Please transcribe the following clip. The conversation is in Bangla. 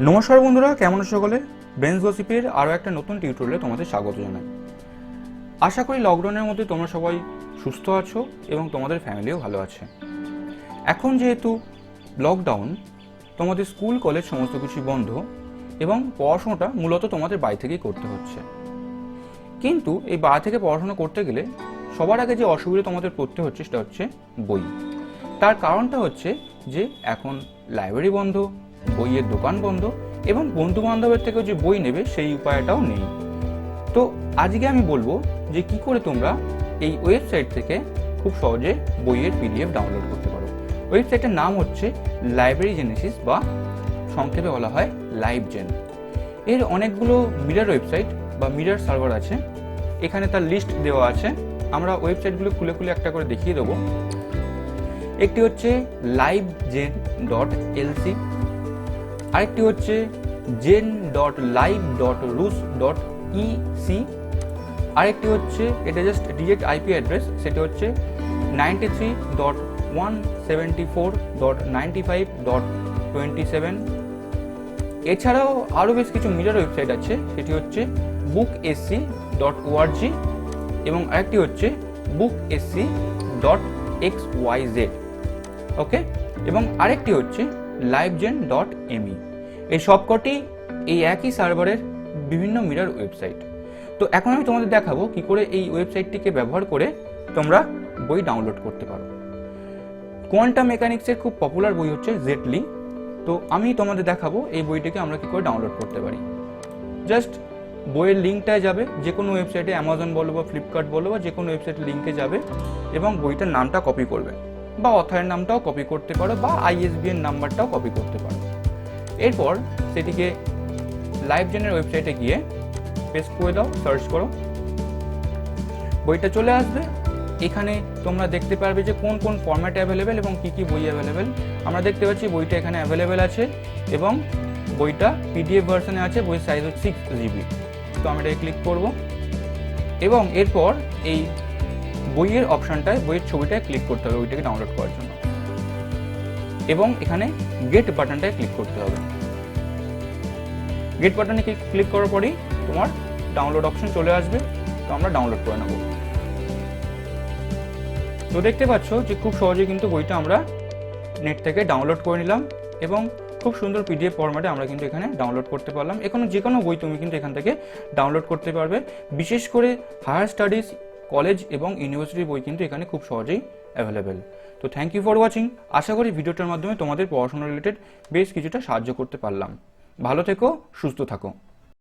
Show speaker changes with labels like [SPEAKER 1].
[SPEAKER 1] নমস্কার বন্ধুরা, কেমন আছো সকলে? বেঞ্চ গসিপের আরও একটা নতুন টিউটোরিয়ালে তোমাদের স্বাগত জানাই। আশা করি লকডাউনের মধ্যে তোমরা সবাই সুস্থ আছো এবং তোমাদের ফ্যামিলিও ভালো আছে। এখন যেহেতু লকডাউন, তোমাদের স্কুল কলেজ সমস্ত কিছু বন্ধ এবং পড়াশোনাটা মূলত তোমাদের বাড়ি থেকেই করতে হচ্ছে। কিন্তু এই বাড়ি থেকে পড়াশোনা করতে গেলে সবার আগে যে অসুবিধা তোমাদের পড়তে হচ্ছে সেটা হচ্ছে বই। তার কারণটা হচ্ছে যে এখন লাইব্রেরি বন্ধ, বইয়ের দোকান বন্ধ এবং বন্ধু বান্ধবের থেকেও যে বই নেবে সেই উপায়টাও নেই। তো আজকে আমি বলবো যে কি করে তোমরা এই ওয়েবসাইট থেকে খুব সহজে বইয়ের পিডিএফ ডাউনলোড করতে পারো। ওয়েবসাইটের নাম হচ্ছে লাইব্রেরি জেনেসিস বা সংক্ষেপে বলা হয় লাইভজেন। এর অনেকগুলো মিরর ওয়েবসাইট বা মিরর সার্ভার আছে, এখানে তার লিস্ট দেওয়া আছে। আমরা ওয়েবসাইটগুলো খুলে খুলে একটা করে দেখিয়ে দেবো। একটি হচ্ছে livegen.lc, আরেকটি হচ্ছে gen.live.rus.ec, আরেকটি হচ্ছে এটা জাস্ট ডিরেক্ট আইপি অ্যাড্রেস, সেটা হচ্ছে 93.174.95.27। এছাড়াও আরও বেশ কিছু মিরর ওয়েবসাইট আছে, সেটি হচ্ছে bookSC.org এবং আরেকটি হচ্ছে booksc.xyz। ওকে, এবং আরেকটি হচ্ছে livegen.me। এই সবকটি এই একই সার্ভারের বিভিন্ন মিরর ওয়েবসাইট। তো এখন আমি তোমাদের দেখাবো কি করে এই ওয়েবসাইটটিকে ব্যবহার করে তোমরা বই ডাউনলোড করতে পারো। কোয়ান্টাম মেকানিক্সের খুব পপুলার বই হচ্ছে জেটলি। তো আমি তোমাদের দেখাবো এই বইটিকে আমরা কি করে ডাউনলোড করতে পারি। জাস্ট বইয়ের লিঙ্কটায় যাবে, যে কোনো ওয়েবসাইটে, অ্যামাজন বলো বা ফ্লিপকার্ট বলো বা যে কোনো ওয়েবসাইটের লিঙ্কে যাবে এবং বইটার নামটা কপি করবে বা অথরের নামটাও কপি করতে পারো বা ISBN নাম্বারটাও কপি করতে পারো। এরপর সেটিকে লাইভজেনের ওয়েবসাইটে গিয়ে পেস্ট করে দাও, সার্চ করো, বইটা চলে আসবে। এখানে তোমরা দেখতে পারবে যে কোন কোন ফরম্যাটে অ্যাভেলেবেল এবং কী কী বই অ্যাভেলেবেল। আমরা দেখতে পাচ্ছি বইটা এখানে অ্যাভেলেবেল আছে এবং বইটা PDF ভার্সনে আছে, বইয়ের সাইজ হচ্ছে 6 GB। তো আমি এটাকে ক্লিক করব এবং এরপর এই বইয়ের অপশানটায় বইয়ের ছবিটায় ক্লিক করতে হবে বইটাকে ডাউনলোড করার জন্য এবং এখানে গেট বাটনটায় ক্লিক করতে হবে। গেট বাটনে ক্লিক করার পরেই তোমার ডাউনলোড অপশন চলে আসবে। তো আমরা ডাউনলোড করে নেব। তো দেখতে পাচ্ছ যে খুব সহজে কিন্তু বইটা আমরা নেট থেকে ডাউনলোড করে নিলাম এবং খুব সুন্দর PDF ফরম্যাটে আমরা কিন্তু এখানে ডাউনলোড করতে পারলাম। এখন যে কোনো বই তুমি কিন্তু এখান থেকে ডাউনলোড করতে পারবে। বিশেষ করে হায়ার স্টাডিজ, কলেজ এবং ইউনিভার্সিটির বই কিন্তু এখানে খুব সহজেই অ্যাভেলেবেল। তো থ্যাংক ইউ ফর ওয়াচিং। আশা করি ভিডিওটার মাধ্যমে তোমাদের পড়াশোনা রিলেটেড বেশ কিছুটা সাহায্য করতে পারলাম। ভালো থেকো, সুস্থ থাকো।